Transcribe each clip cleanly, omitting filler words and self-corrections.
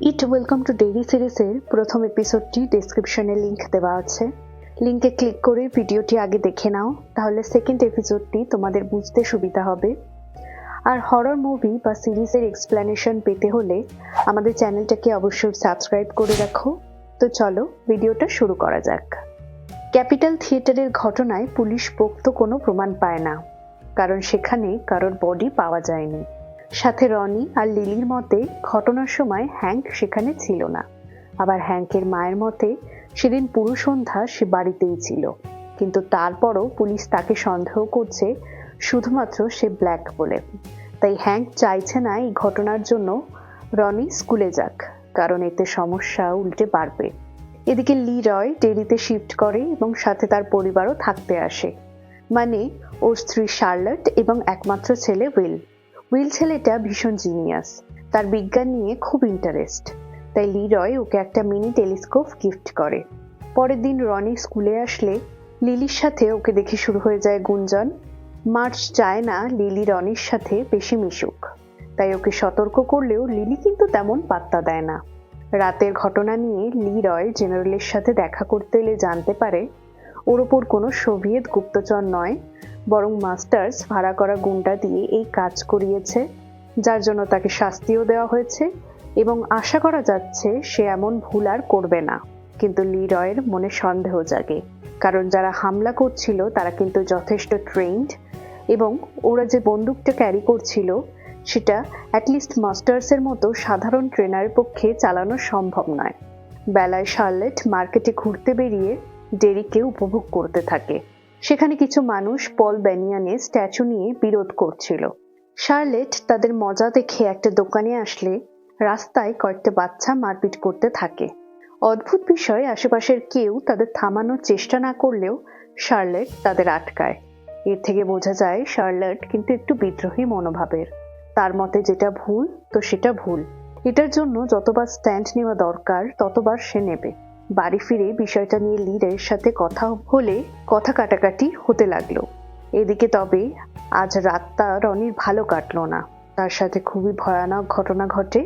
It welcome to daily সিরিজের প্রথম এপিসোডটি ডেসক্রিপশনে লিংক দেওয়া আছে। লিংকে ক্লিক করে ভিডিওটি আগে দেখে নাও, তাহলে সেকেন্ড এপিসোডটি তোমাদের বুঝতে সুবিধা হবে। আর হরর মুভি বা সিরিজের এক্সপ্লেনেশন পেতে হলে আমাদের চ্যানেলটাকে অবশ্যই সাবস্ক্রাইব করে রাখো। তো চলো ভিডিওটা শুরু করা যাক। ক্যাপিটাল থিয়েটারের ঘটনায় পুলিশ পোক্ত কোনো প্রমাণ পায় না, কারণ সেখানে কারোর বডি পাওয়া যায়নি। সাথে রনি আর লিলির মতে ঘটনার সময় হ্যাঙ্ক সেখানে ছিল না। আবার হ্যাঙ্কের মায়ের মতে সেদিন পুরো সন্ধ্যা সে বাড়িতেই ছিল, কিন্তু তারপরও পুলিশ তাকে সন্দেহ করছে শুধুমাত্র সে ব্ল্যাক বলে। তাই হ্যাঙ্ক চাইছে না এই ঘটনার জন্য রনি স্কুলে যাক, কারণ এতে সমস্যা উল্টে বাড়বে। এদিকে লি রয় ডেরিতে শিফট করে এবং সাথে তার পরিবারও থাকতে আসে, মানে ওর স্ত্রী শার্লট এবং একমাত্র ছেলে উইল ছেলেটা ভীষণ জিনিয়াস, তার বিজ্ঞান নিয়ে খুব ইন্টারেস্ট। তাই লি রয় ওকে একটা মিনি টেলিস্কোপ গিফট করে। পরের দিন রনি স্কুলে আসলে লিলির সাথে ওকে দেখে শুরু হয়ে যায় গুঞ্জন। মার্চ চায় না লিলি রনির সাথে বেশি মিশুক, তাই ওকে সতর্ক করলেও লিলি কিন্তু তেমন পাত্তা দেয় না। রাতের ঘটনা নিয়ে লি রয় জেনারেলের সাথে দেখা করতে এলে জানতে পারে ওর ওপর কোনো সোভিয়েত গুপ্তচর নয়, বরং মাস্টার্স ভাড়া করা গুন্ডা দিয়ে এই কাজ করিয়েছে, যার জন্য তাকে শাস্তিও দেওয়া হয়েছে এবং আশা করা যাচ্ছে সে এমন ভুল আর করবে না। কিন্তু লি রয়ের মনে সন্দেহ জাগে, কারণ যারা হামলা করছিল তারা কিন্তু যথেষ্ট ট্রেন্ড এবং ওরা যে বন্দুকটা ক্যারি করছিল সেটা অ্যাটলিস্ট মাস্টার্সের মতো সাধারণ ট্রেনারের পক্ষে চালানো সম্ভব নয়। বেলায় শার্লেট মার্কেটে ঘুরতে বেরিয়ে ডেরিকে উপভোগ করতে থাকে। সেখানে কিছু মানুষ পল ব্যানিয়ানের স্ট্যাচু নিয়ে বিরোধ করছিল। শার্লেট তাদের মজা দেখে একটা দোকানে আসলে রাস্তায় কয়েকটা বাচ্চা মারপিট করতে থাকে। অদ্ভুত বিষয়, আশেপাশের কেউ তাদের থামানোর চেষ্টা না করলেও শার্লেট তাদের আটকায়। এর থেকে বোঝা যায় শার্লেট কিন্তু একটু বিদ্রোহী মনোভাবের। তার মতে যেটা ভুল তো সেটা ভুল, এটার জন্য যতবার স্ট্যান্ড নেওয়া দরকার ততবার সে নেবে। বাড়ি ফিরে বিষয়টা নিয়ে লিরের সাথে কথা হলে কথা কাটাকাটি হতে লাগলো। এদিকে তবে আজ রাতটা রনির ভালো কাটলো না। তার সাথে খুবই ভয়ানক ঘটনা ঘটে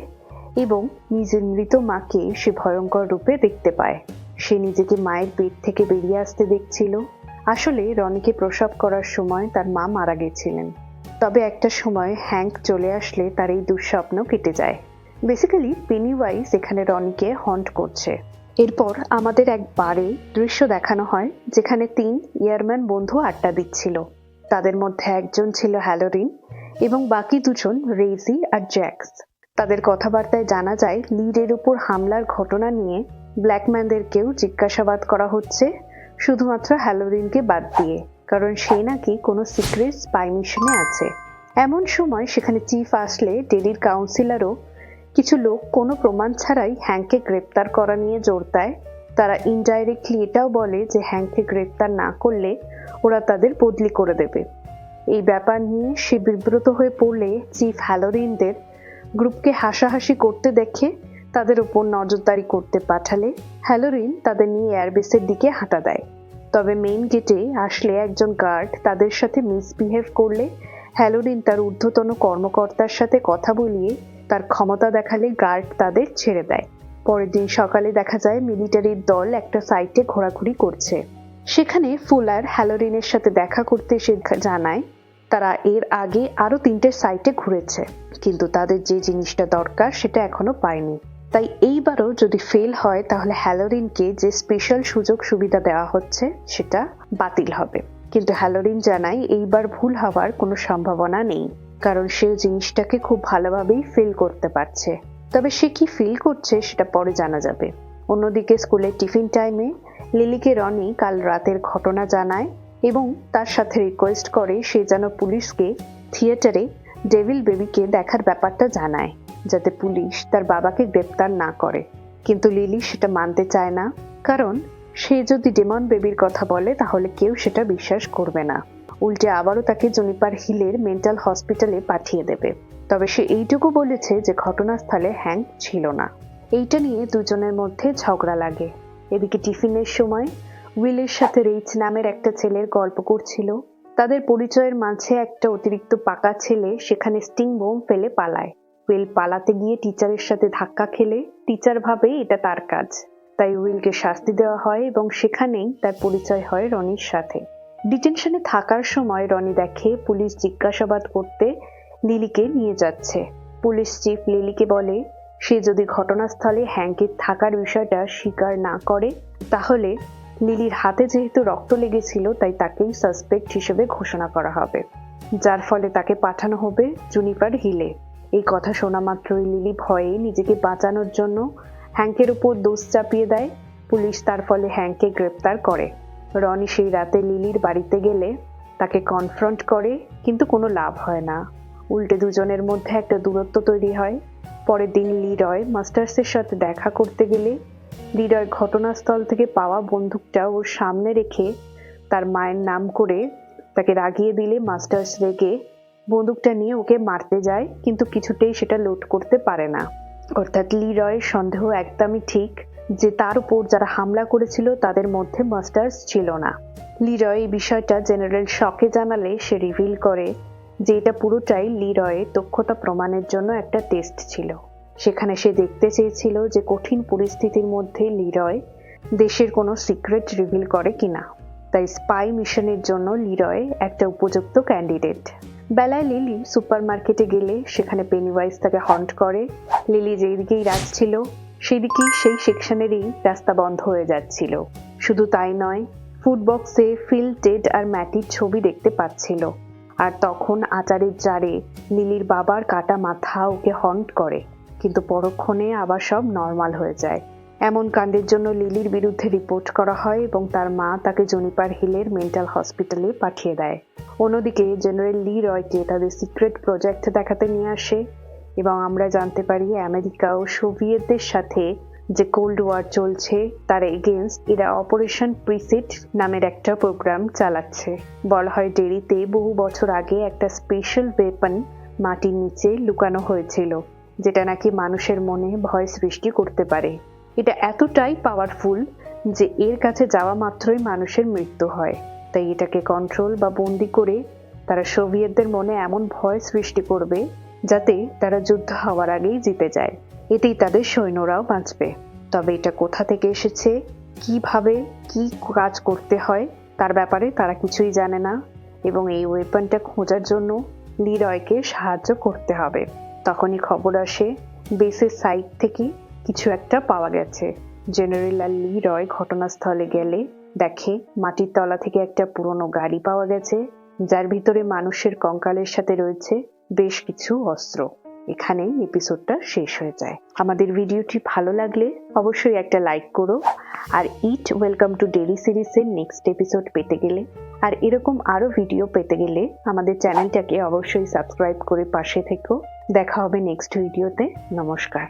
এবং নিজের মৃত মাকে সে ভয়ঙ্কর রূপে দেখতে পায়। সে নিজেকে মায়ের পেট থেকে বেরিয়ে আসতে দেখছিল। আসলে রনিকে প্রসব করার সময় তার মা মারা গেছিলেন। তবে একটা সময় হ্যাঙ্ক চলে আসলে তার এই দুঃস্বপ্ন কেটে যায়। বেসিক্যালি পেনিওয়াইজ এখানে রনিকে হন্ট করছে। এরপর আমাদের এক বারে দৃশ্য দেখানো হয় যেখানে 3 ইয়ারম্যান বন্ধু আড্ডা দিচ্ছিল। তাদের মধ্যে একজন ছিল হ্যালোরিন এবং বাকি দুজন রেজি আর জ্যাক্স। তাদের কথাবার্তায় জানা যায় লিডের উপর হামলার ঘটনা নিয়ে ব্ল্যাকম্যানদেরকেও জিজ্ঞাসাবাদ করা হচ্ছে, শুধুমাত্র হ্যালোরিনকে বাদ দিয়ে, কারণ সে নাকি কোনো সিক্রেট স্পাই মিশনে আছে। এমন সময় সেখানে চিফ আসলে ডেরির কাউন্সিলরও কিছু লোক কোনো প্রমাণ ছাড়াই হ্যাঙ্ককে গ্রেপ্তার করা নিয়ে জোর দেয়। তারা ইনডাইরেক্টলি এটাও বলে যে হ্যাঙ্ককে গ্রেপ্তার না করলে ওরা তাদের বদলি করে দেবে। এই ব্যাপার নিয়ে সে বিব্রত হয়ে পড়লে চিফ হ্যালোরিনদের গ্রুপকে হাসাহাসি করতে দেখে তাদের উপর নজরদারি করতে পাঠালে হ্যালোরিন তাদের নিয়ে এয়ারবেসের দিকে হাঁটা দেয়। তবে মেইন গেটে আসলে একজন গার্ড তাদের সাথে মিসবিহেভ করলে হ্যালোরিন তার ঊর্ধ্বতন কর্মকর্তার সাথে কথা বলিয়ে তার ক্ষমতা দেখালে গার্ড তাদের ছেড়ে দেয়। পরের দিন সকালে দেখা যায় মিলিটারির দল একটা সাইটে ঘোরাঘুরি করছে। সেখানে ফুলার হ্যালোরিনের সাথে দেখা করতে এসে জানায় তারা এর আগে আরো 3টে সাইটে ঘুরেছে, কিন্তু তাদের যে জিনিসটা দরকার সেটা এখনো পায়নি। তাই এইবারও যদি ফেল হয় তাহলে হ্যালোরিনকে যে স্পেশাল সুযোগ সুবিধা দেওয়া হচ্ছে সেটা বাতিল হবে। কিন্তু হ্যালোরিন জানায় এইবার ভুল হওয়ার কোনো সম্ভাবনা নেই, কারণ সে জিনিসটাকে খুব ভালোভাবেই ফিল করতে পারছে। তবে সে কি ফিল করছে সেটা পরে জানা যাবে। অন্যদিকে স্কুলের টিফিন টাইমে লিলিকে রনি কাল রাতের ঘটনা জানায় এবং তার সাথে রিকোয়েস্ট করে সে যেন পুলিশকে থিয়েটারে ডেভিল বেবিকে দেখার ব্যাপারটা জানায়, যাতে পুলিশ তার বাবাকে গ্রেপ্তার না করে। কিন্তু লিলি সেটা মানতে চায় না, কারণ সে যদি ডেমন বেবির কথা বলে তাহলে কেউ সেটা বিশ্বাস করবে না। উল্টে আবারও তাকে জুনিপার হিলের মেন্টাল হসপিটালে পাঠিয়ে দেবে। তবে সে এইটুকু বলেছে যে ঘটনাস্থলে হ্যাঙ্ক ছিল না। এইটা নিয়ে দুজনের মধ্যে ঝগড়া লাগে। এদিকে টিফিনের সময় উইলের সাথে রিচ নামের একটা ছেলের গল্প করছিল। তাদের পরিচয়ের মাঝে একটা অতিরিক্ত পাকা ছেলে সেখানে স্টিং বোম ফেলে পালায়। উইল পালাতে গিয়ে টিচারের সাথে ধাক্কা খেলে টিচার ভাবে এটা তার কাজ, তাই উইলকে শাস্তি দেওয়া হয় এবং সেখানেই তার পরিচয় হয় রনির সাথে। ডিটেনশনে থাকার সময় রনি দেখে পুলিশ জিজ্ঞাসাবাদ করতে লিলিকে নিয়ে যাচ্ছে। পুলিশ চিফ লিলিকে বলে সে যদি ঘটনাস্থলে হ্যাঙ্কের থাকার বিষয়টা স্বীকার না করে তাহলে লিলির হাতে যেহেতু রক্ত লেগেছিল তাই তাকেই সাসপেক্ট হিসেবে ঘোষণা করা হবে, যার ফলে তাকে পাঠানো হবে জুনিপার হিলে। এই কথা শোনা মাত্রই লিলি ভয়ে নিজেকে বাঁচানোর জন্য হ্যাঙ্কের উপর দোষ চাপিয়ে দেয়। পুলিশ তার ফলে হ্যাঙ্ককে গ্রেপ্তার করে। রনি সেই রাতে লিলির বাড়িতে গেলে তাকে কনফ্রন্ট করে, কিন্তু কোনো লাভ হয় না। উল্টে দুজনের মধ্যে একটা দূরত্ব তৈরি হয়। পরের দিন লিরয় মাস্টার্সের সাথে দেখা করতে গেলে লিরয় ঘটনাস্থল থেকে পাওয়া বন্দুকটা ওর সামনে রেখে তার মায়ের নাম করে তাকে রাগিয়ে দিলে মাস্টার্স রেগে বন্দুকটা নিয়ে ওকে মারতে যায়, কিন্তু কিছুতেই সেটা লোড করতে পারে না। অর্থাৎ লিরয়ের সন্দেহ একদমই ঠিক যে তার উপর যারা হামলা করেছিল তাদের মধ্যে মাস্টার্স ছিল না। লিরয় এই বিষয়টা জেনারেল শকে জানালে সে রিভিল করে যে এটা পুরোটাই লিরয়ের দক্ষতা প্রমাণের জন্য একটা টেস্ট ছিল। সেখানে সে দেখতে চেয়েছিল যে কঠিন পরিস্থিতির মধ্যে লিরয় দেশের কোনো সিক্রেট রিভিল করে কিনা। তাই স্পাই মিশনের জন্য লিরয় একটা উপযুক্ত ক্যান্ডিডেট। বেলায় লিলি সুপার মার্কেটে গেলে সেখানে পেনিওয়াইজ তাকে হন্ট করে। লিলি যেদিকেই যাচ্ছিল সেদিকেই সেই সেকশনেরই রাস্তা বন্ধ হয়ে যাচ্ছিল। শুধু তাই নয়, ফুড বক্সে ফিল, টেড আর ম্যাটির ছবি দেখতে পাচ্ছিল। আর তখন আচারের জারে লিলির বাবার কাটা মাথা ওকে হন্ট করে, কিন্তু পরক্ষণে আবার সব নর্মাল হয়ে যায়। এমন কাণ্ডের জন্য লিলির বিরুদ্ধে রিপোর্ট করা হয় এবং তার মা তাকে জুনিপার হিলের মেন্টাল হসপিটালে পাঠিয়ে দেয়। অন্যদিকে জেনারেল লিরয়কে তাদের সিক্রেট প্রজেক্ট দেখাতে নিয়ে আসে এবং আমরা জানতে পারি আমেরিকা ও সোভিয়েতদের সাথে যে কোল্ড ওয়ার চলছে তার এগেইনস্ট এরা অপারেশন প্রিসিড নামের একটা প্রোগ্রাম চালাচ্ছে। বলা হয় ডেরিতে বহু বছর আগে একটা স্পেশাল ওয়েপন মাটির নিচে লুকানো হয়েছিল, যেটা নাকি মানুষের মনে ভয় সৃষ্টি করতে পারে। এটা এতটাই পাওয়ারফুল যে এর কাছে যাওয়া মাত্রই মানুষের মৃত্যু হয়। তাই এটাকে কন্ট্রোল বা বন্দি করে তারা সোভিয়েতদের মনে এমন ভয় সৃষ্টি করবে যাতে তারা যুদ্ধ হওয়ার আগেই জিতে যায়। এতেই তাদের সৈন্যরাও বাঁচবে। তবে এটা কোথা থেকে এসেছে, কিভাবে কি কাজ করতে হয় তার ব্যাপারে তারা কিছুই জানে না এবং এই ওয়েপনটা খোঁজার জন্য লিরয়কে সাহায্য করতে হবে। তখনই খবর আসে বেসের সাইড থেকে কিছু একটা পাওয়া গেছে। জেনারেল আর লিরয় ঘটনাস্থলে গেলে দেখে মাটির তলা থেকে একটা পুরনো গাড়ি পাওয়া গেছে, যার ভিতরে মানুষের কঙ্কালের সাথে রয়েছে বেশ কিছু অস্ত্র। এখানেই এপিসোডটা শেষ হয়ে যায়। আমাদের ভিডিওটি ভালো লাগলে অবশ্যই একটা লাইক করো। আর ইট ওয়েলকাম টু ডেলি সিরিজের নেক্সট এপিসোড পেতে গেলে আর এরকম আরো ভিডিও পেতে গেলে আমাদের চ্যানেলটাকে অবশ্যই সাবস্ক্রাইব করে পাশে থেকো। দেখা হবে নেক্সট ভিডিওতে। নমস্কার।